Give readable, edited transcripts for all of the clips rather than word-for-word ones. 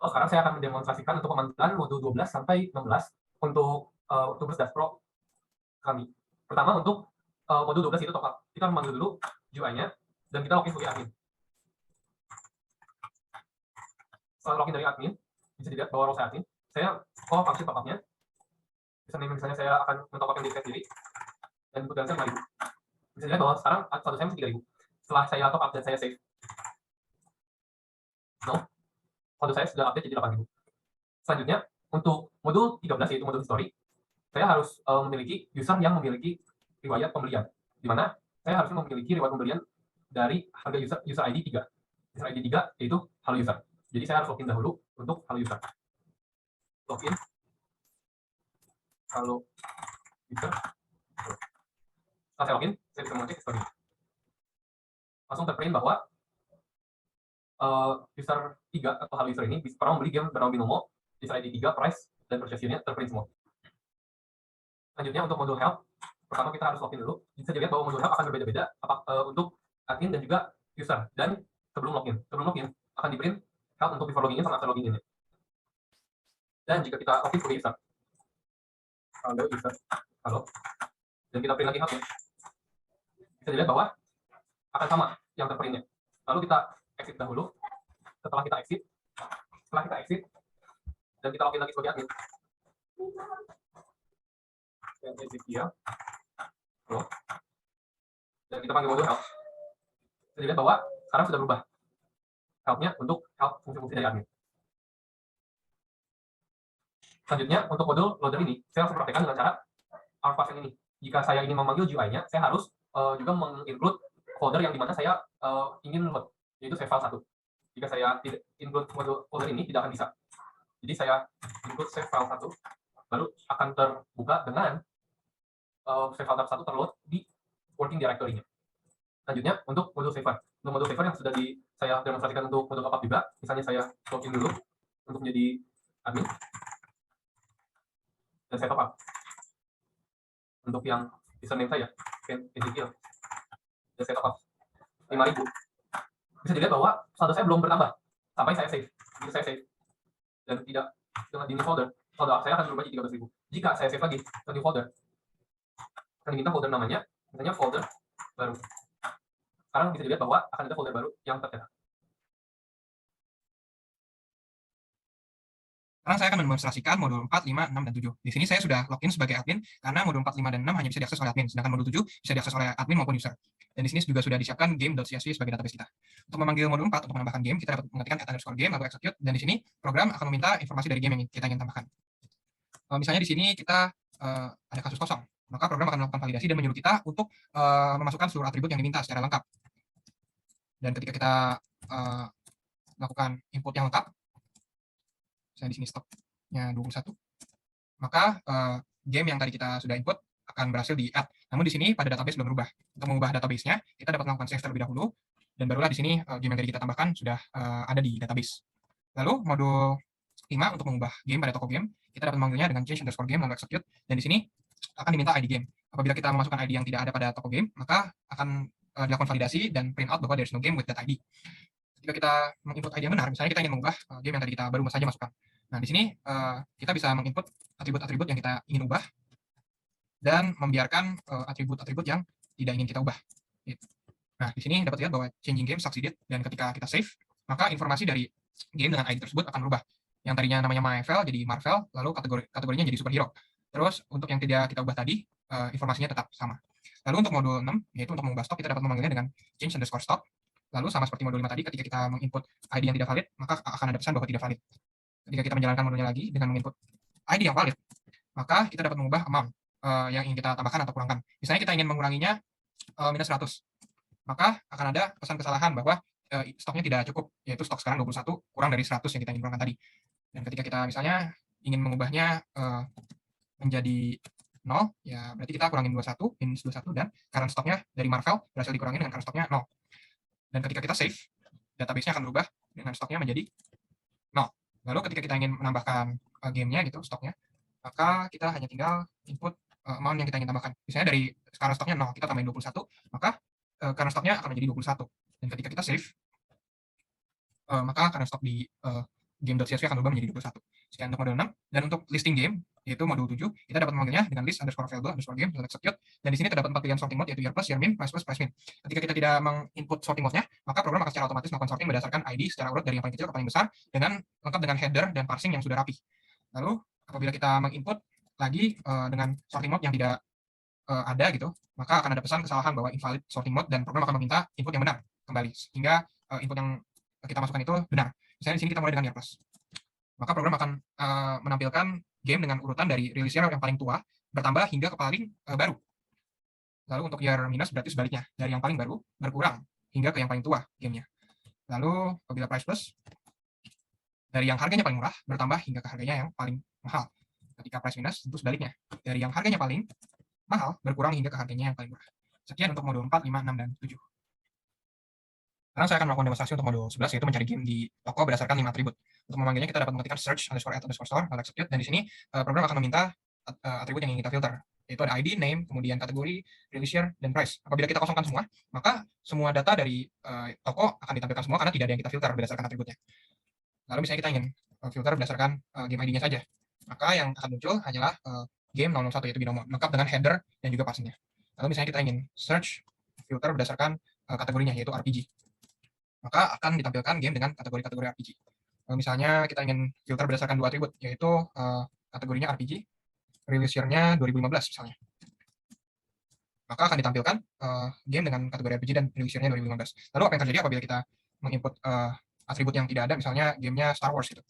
Sekarang saya akan mendemonstrasikan untuk pemanggilan modul 12 sampai 16 untuk tugas Daspro kami. Pertama untuk modul 12 itu top up. Kita memanggil dulu UI-nya dan kita login sebagai admin. Setelah login dari admin, bisa dilihat bahwa role saya admin. Saya call function top up-nya. Misalnya saya akan men-top up yang diri saya sendiri dan input balance 5.000. Bisa dilihat bahwa sekarang saldo saya masih 3.000. Setelah saya top up dan saya save, saldo saya sudah update jadi 8.000. Selanjutnya, untuk modul 13 yaitu modul history, saya harus memiliki user yang memiliki riwayat pembelian, di mana saya harusnya memiliki riwayat pembelian dari harga user ID 3. User ID 3 yaitu halo user. Jadi saya harus login dahulu untuk halo user. Login halo user. Setelah saya login, saya bisa mengecek history. Langsung terprint bahwa user 3 atau halo user ini pernah membeli game bernama Binomo, user ID 3, price, dan purchase-nya terprint semua. Selanjutnya untuk modul help, pertama kita harus login dulu. Bisa dilihat bahwa modul help akan berbeda-beda untuk admin dan juga user. Dan sebelum login akan di-print help untuk before login sama after login ini. Dan jika kita login sebagai user, halo, dan kita print lagi help-nya, bisa dilihat bahwa akan sama yang terprintnya. Lalu kita exit dahulu. Setelah kita exit dan kita login lagi sebagai admin. Dan exit dia. Halo. Dan kita panggil modul help. Bisa dilihat bahwa sekarang sudah berubah help-nya untuk help fungsi-fungsi dari admin. Selanjutnya, untuk modul loader ini, saya langsung praktekkan dengan cara our function ini. Jika saya ingin memanggil GUI-nya, saya harus juga menginclude folder yang dimana saya ingin load, yaitu save file 1. Jika saya tidak include folder ini, tidak akan bisa. Jadi saya include save file 1, baru akan terbuka dengan save file 1 terload di working directory-nya. Selanjutnya, untuk modul saver. Untuk modul saver yang sudah saya demonstrasikan untuk modul top up juga, misalnya saya login dulu untuk menjadi admin, dan saya top up. Untuk yang username saya, Ezekiel, dan saya top up 5.000. Bisa dilihat bahwa saldo saya belum bertambah sampai saya save. Jika saya save dan tidak dengan di new folder, saldo saya akan berubah jadi 13.000. Jika saya save lagi ke new folder, akan diminta folder namanya, misalnya folder baru. Sekarang bisa dilihat bahwa akan ada folder baru yang tercetak. Sekarang saya akan mendemonstrasikan modul 4, 5, 6, dan 7. Di sini saya sudah login sebagai admin, karena modul 4, 5, dan 6 hanya bisa diakses oleh admin, sedangkan modul 7 bisa diakses oleh admin maupun user. Dan di sini juga sudah disiapkan game.csv sebagai database kita. Untuk memanggil modul 4, untuk menambahkan game, kita dapat mengetikkan @_game lalu execute, dan di sini program akan meminta informasi dari game yang kita ingin tambahkan. Misalnya di sini kita ada kasus kosong, maka program akan melakukan validasi dan menyuruh kita untuk memasukkan seluruh atribut yang diminta secara lengkap. Dan ketika kita melakukan input yang lengkap, saya di sini stopnya 21, maka game yang tadi kita sudah input akan berhasil di add. Namun di sini pada database belum berubah. Untuk mengubah database-nya, kita dapat melakukan save terlebih dahulu, dan barulah di sini game yang tadi kita tambahkan sudah ada di database. Lalu modul 5 untuk mengubah game pada toko game, kita dapat memanggilnya dengan change_game lalu execute, dan di sini akan diminta ID game. Apabila kita memasukkan ID yang tidak ada pada toko game, maka akan dilakukan validasi dan print out bahwa there is no game with that ID. Jika kita menginput ID yang benar, misalnya kita ingin mengubah game yang tadi kita baru saja masukkan. Nah, di sini kita bisa menginput atribut-atribut yang kita ingin ubah dan membiarkan atribut-atribut yang tidak ingin kita ubah. Nah, di sini dapat lihat bahwa changing game succeeded, dan ketika kita save, maka informasi dari game dengan ID tersebut akan berubah. Yang tadinya namanya Marvel jadi Marvel, lalu kategorinya jadi superhero. Terus untuk yang tidak kita ubah tadi, informasinya tetap sama. Lalu untuk modul 6, yaitu untuk mengubah stok, kita dapat memanggilnya dengan change_stock. Lalu sama seperti modul 5 tadi, ketika kita menginput ID yang tidak valid, maka akan ada pesan bahwa tidak valid. Ketika kita menjalankan modulnya lagi dengan menginput ID yang valid, maka kita dapat mengubah amount yang ingin kita tambahkan atau kurangkan. Misalnya kita ingin menguranginya minus 100, maka akan ada pesan kesalahan bahwa stoknya tidak cukup, yaitu stok sekarang 21 kurang dari 100 yang kita ingin kurangkan tadi. Dan ketika kita misalnya ingin mengubahnya menjadi 0, ya berarti kita kurangin 21, minus 21, dan current stoknya dari Marvel berhasil dikurangin dengan current stoknya 0. Dan ketika kita save, database-nya akan berubah dengan stoknya menjadi 0. Lalu ketika kita ingin menambahkan gamenya gitu, stoknya, maka kita hanya tinggal input amount yang kita ingin tambahkan. Misalnya dari sekarang stoknya 0, kita tambahin 21, maka current stoknya akan menjadi 21. Dan ketika kita save, maka current stok di game.csv akan berubah menjadi 21. Sekian untuk modul 6. Dan untuk listing game, yaitu modul 7, kita dapat memanggilnya dengan list_available_game execute. Dan di sini terdapat 4 pilihan sorting mode, yaitu year plus, year min, price plus, price min. Ketika kita tidak menginput sorting mode-nya, maka program akan secara otomatis melakukan sorting berdasarkan ID secara urut dari yang paling kecil ke paling besar, lengkap dengan header dan parsing yang sudah rapi. Lalu apabila kita menginput lagi dengan sorting mode yang tidak ada gitu, maka akan ada pesan kesalahan bahwa invalid sorting mode, dan program akan meminta input yang benar kembali, sehingga input yang kita masukkan itu benar. Misalnya di sini kita mulai dengan year plus, maka program akan menampilkan game dengan urutan dari release year yang paling tua bertambah hingga ke paling baru. Lalu untuk year minus berarti sebaliknya, dari yang paling baru berkurang hingga ke yang paling tua gamenya. Lalu apabila price plus, dari yang harganya paling murah bertambah hingga ke harganya yang paling mahal. Ketika price minus tentu sebaliknya, dari yang harganya paling mahal berkurang hingga ke harganya yang paling murah. Sekian untuk modul 4, 5, 6, dan 7. Sekarang saya akan melakukan demonstrasi untuk modul 11, yaitu mencari game di toko berdasarkan 5 atribut. Untuk memanggilnya kita dapat mengetikkan search_at_store, lalu execute, dan di sini program akan meminta atribut yang ingin kita filter, yaitu ada ID, name, kemudian kategori, release year, dan price. Apabila kita kosongkan semua, maka semua data dari toko akan ditampilkan semua karena tidak ada yang kita filter berdasarkan atributnya. Lalu misalnya kita ingin filter berdasarkan game ID-nya saja, maka yang akan muncul hanyalah game 001, yaitu binomo, lengkap dengan header dan juga parsingnya. Lalu misalnya kita ingin search filter berdasarkan kategorinya, yaitu RPG, maka akan ditampilkan game dengan kategori-kategori RPG. Lalu misalnya kita ingin filter berdasarkan 2 atribut, yaitu kategorinya RPG, release year-nya 2015 misalnya, maka akan ditampilkan game dengan kategori RPG dan release year-nya 2015. Lalu apa yang terjadi apabila kita menginput atribut yang tidak ada, misalnya gamenya Star Wars gitu,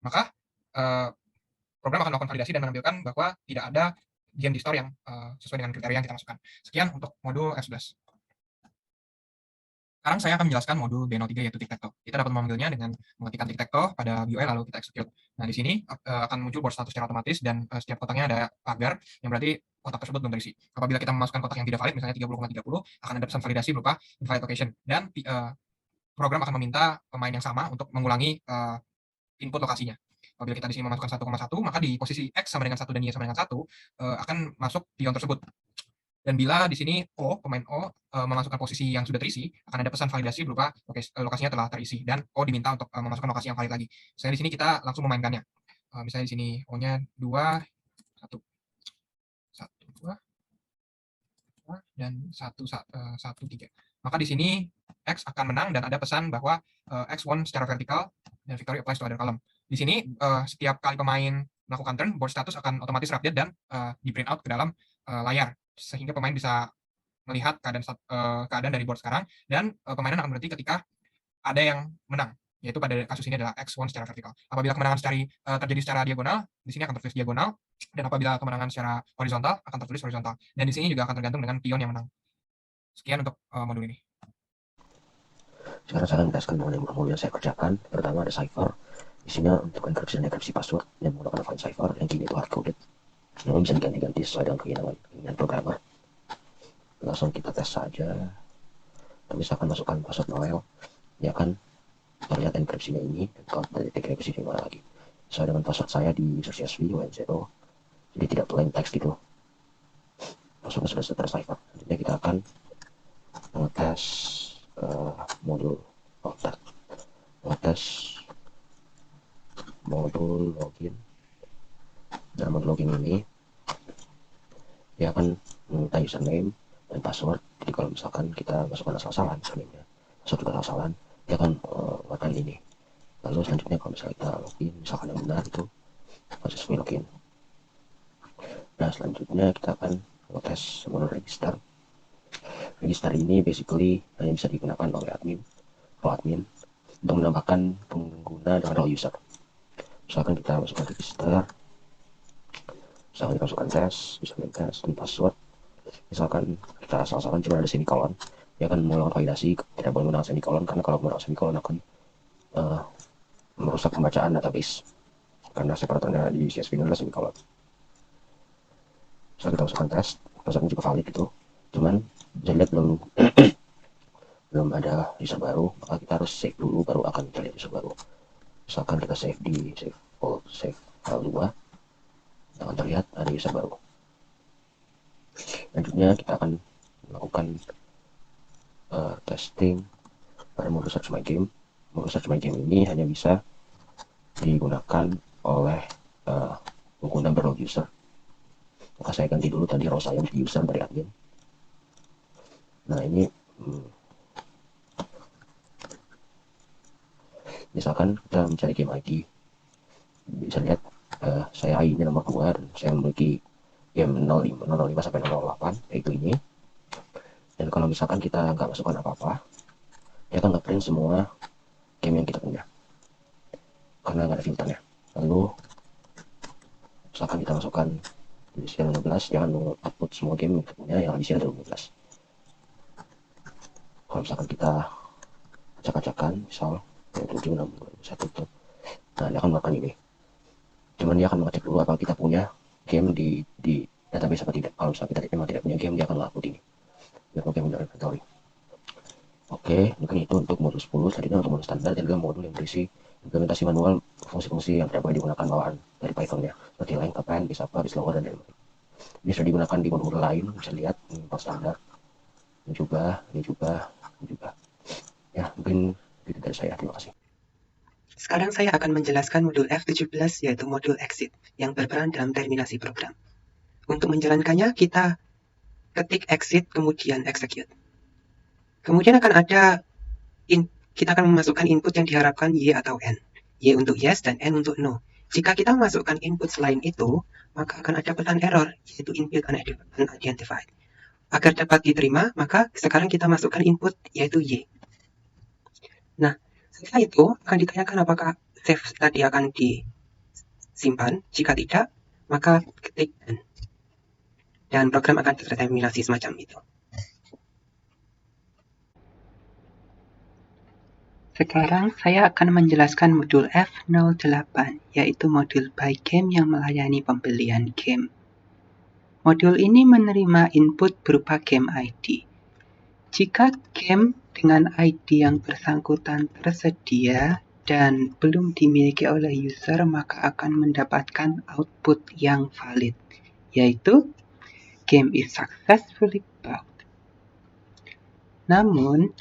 maka program akan melakukan validasi dan menampilkan bahwa tidak ada game di store yang sesuai dengan kriteria yang kita masukkan. Sekian untuk modul F11. Sekarang saya akan menjelaskan modul B03, yaitu tic-tac-toe. Kita dapat memanggilnya dengan mengetikkan tic-tac-toe pada GUI lalu kita execute. Nah, di sini akan muncul board status secara otomatis, dan setiap kotaknya ada pagar, yang berarti kotak tersebut belum terisi. Apabila kita memasukkan kotak yang tidak valid, misalnya 30,30, akan ada pesan validasi berupa invalid location, dan program akan meminta pemain yang sama untuk mengulangi input lokasinya. Apabila kita di sini memasukkan 1,1, maka di posisi X sama dengan 1 dan Y sama dengan 1 akan masuk pion tersebut. Dan bila di sini pemain O memasukkan posisi yang sudah terisi, akan ada pesan validasi berupa lokasinya telah terisi, dan O diminta untuk memasukkan lokasi yang valid lagi. Misalnya di sini kita langsung memainkannya. Misalnya di sini O-nya 2, 1, 1, 2, dan 1, 1, 3. Maka di sini X akan menang dan ada pesan bahwa X won secara vertikal dan victory applies to other column. Di sini setiap kali pemain melakukan turn, board status akan otomatis update dan di print out ke dalam layar, sehingga pemain bisa melihat keadaan dari board sekarang, dan permainan akan berhenti ketika ada yang menang, yaitu pada kasus ini adalah X1 secara vertikal. Apabila kemenangan terjadi secara diagonal, di sini akan tertulis diagonal, dan apabila kemenangan secara horizontal akan tertulis horizontal. Dan di sini juga akan tergantung dengan pion yang menang. Sekian untuk modul ini. Sekarang saya akan menjelaskan mengenai modul yang saya kerjakan. Pertama ada cipher. Isinya untuk enkripsi dan dekripsi password yang menggunakan file cipher yang kini itu hard-coded. Namun bisa diganti-ganti sesuai dengan keinginan programmer. Langsung kita tes saja. Kita misalkan masukkan password Noel, dia akan terlihat enkripsinya ini, kalau dari dekripsi di mana lagi. Sesuai dengan password saya di user CSV UN0, jadi tidak plain text gitu. Passwordnya sudah tercipher. Nantinya kita akan mengetes modul modul login. Dalam modul login ini dia akan meminta username dan password. Jadi kalau misalkan kita masukkan asal-asalan username-nya, password juga asal-asalan, dia akan melakukan ini. Lalu selanjutnya kalau misalnya kita login, misalkan yang benar itu proses login. Nah, selanjutnya kita akan tes modul register. Register ini basically hanya bisa digunakan oleh admin untuk menambahkan pengguna dengan role user. Misalkan kita masukkan register, misalkan kita masukkan username tes dan password. Misalkan kita asal-asalan cuma ada semicolon, dia akan melakukan validasi, tidak boleh menggunakan semicolon, karena kalau menggunakan semicolon akan merusak pembacaan database, karena separatornya di CSV ini adalah semicolon. Setelah kita masukkan tes, passwordnya juga valid itu, cuman bisa lihat belum ada user baru, maka kita harus save dulu baru akan terlihat user baru. Misalkan kita save di save file 2, akan terlihat ada user baru. Selanjutnya kita akan melakukan testing pada modul search my game. search my game ini hanya bisa digunakan oleh pengguna berlog user. Maka saya ganti dulu tadi row saya menjadi user dari admin. Nah ini misalkan kita mencari game ID, bisa lihat saya ID-nya nomor 2 dan saya memiliki game 05 sampai 08 yaitu ini. Dan kalau misalkan kita nggak masukkan apa-apa, dia akan nge-print semua game yang kita punya karena nggak ada filternya. Lalu misalkan kita masukkan di sini 15, jangan output semua game yang kita punya yang di sini ada 15. Kalau misalkan kita acak-acakan, misal 7, 6, 1 itu, nah dia akan melakukan ini. Cuman dia akan mengecek dulu apakah kita punya game di database apa tidak. Kalau misalkan kita memang tidak punya game, dia akan mengupload ini. Dia pakai modul inventory. Oke, mungkin itu untuk modul 10. Tadi untuk modul standar dan juga modul yang berisi implementasi manual fungsi-fungsi yang tidak boleh digunakan bawaan dari Python-nya, seperti length, append, disapa, dislower, dan lain-lain. Ini sudah digunakan di modul lain, bisa lihat import standar. Ini juga. Ya, mungkin itu dari saya. Terima kasih. Sekarang saya akan menjelaskan modul F17 yaitu modul exit yang berperan dalam terminasi program. Untuk menjalankannya kita ketik exit kemudian execute. Kemudian akan ada kita akan memasukkan input yang diharapkan Y atau N. Y untuk yes dan N untuk no. Jika kita memasukkan input selain itu, maka akan ada pesan error yaitu input unidentified. Agar dapat diterima, maka sekarang kita masukkan input yaitu Y. Nah, setelah itu akan ditanyakan apakah save tadi akan disimpan. Jika tidak, maka ketik N. Dan program akan terterminasi semacam itu. Sekarang saya akan menjelaskan modul F08, yaitu modul buy game yang melayani pembelian game. Modul ini menerima input berupa game ID. Jika game dengan ID yang bersangkutan tersedia dan belum dimiliki oleh user, maka akan mendapatkan output yang valid, yaitu game is successfully bought. Namun,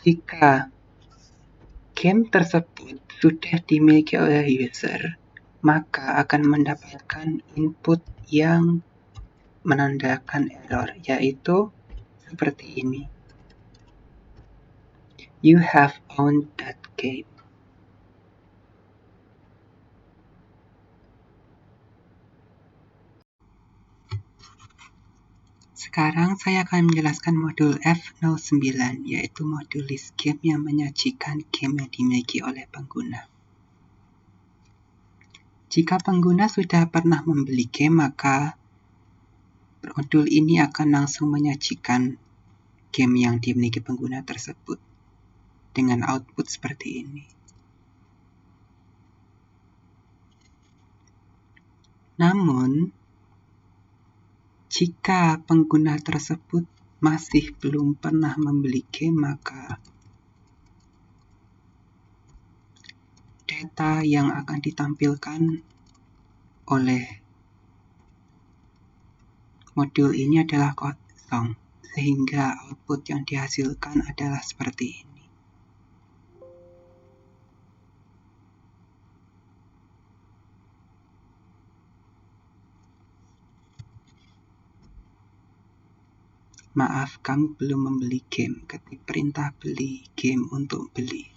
jika game tersebut sudah dimiliki oleh user, maka akan mendapatkan input yang menandakan error, yaitu seperti ini. You have owned that game. Sekarang saya akan menjelaskan modul F09, yaitu modul list game yang menyajikan game yang dimiliki oleh pengguna. Jika pengguna sudah pernah membeli game, maka modul ini akan langsung menyajikan game yang dimiliki pengguna tersebut dengan output seperti ini. Namun, jika pengguna tersebut masih belum pernah membeli game, maka data yang akan ditampilkan oleh modul ini adalah kosong, sehingga output yang dihasilkan adalah seperti ini. Maaf, kamu belum membeli game. Ketik perintah beli game untuk beli.